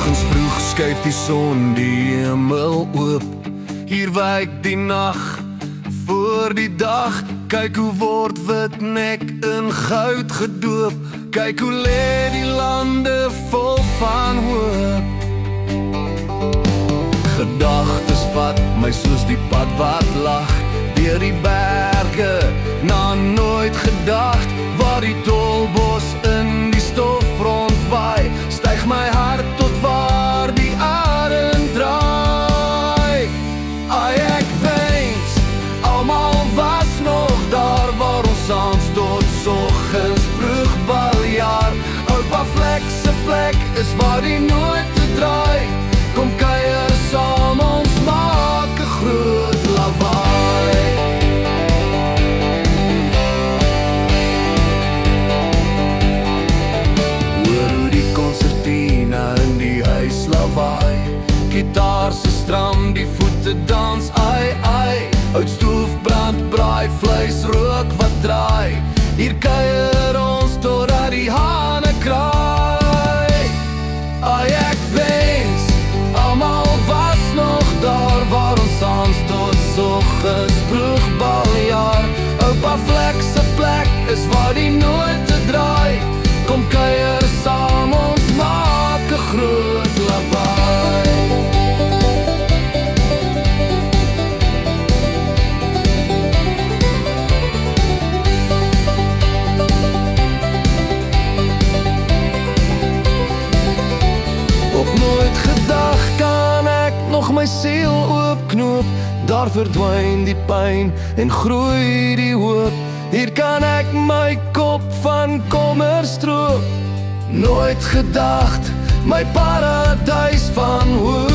Morgens vroeg skuif die son die hemel oop. Hier wyk die nag voor die dag. Kyk hoe word witnek in goud gedoop. Kyk hoe lê die lande vol van hoop. Gedagtes vat my soos die pad wat lag deur die berge, na nooit gedacht. Waar die tolbos in die stofrond waai, styg my hart tot waar die arend draai. Ai, ek wens almal was nog daar waar ons saans tot soggens vroeg baljaar. Oupa Vlek se plek is waar die note draai. Kom kuier saam, ons maak 'n groot lawaai. Hoor hoe die concertina in die huis lawaai. Gitaar se stram, die voete dans, ai, ai. Oud stoof brand, braai, vleis, rook wat draai. Hier kuier ons totdat die hane kraai. Ai, ek wens almal was nog daar waar ons saans tot soggens vroeg baljaar. Oupa Vlek se plek is waar die note draai. Kom kuier saam, ons maak 'n groot lawaai. Op nooit gedag kan ek nog my siel oopknoop. Daar verdwyn die pyn en groei die hoop. Hier kan ek my kop van kommer stroop. Nooit gedacht, my paradijs van hoop.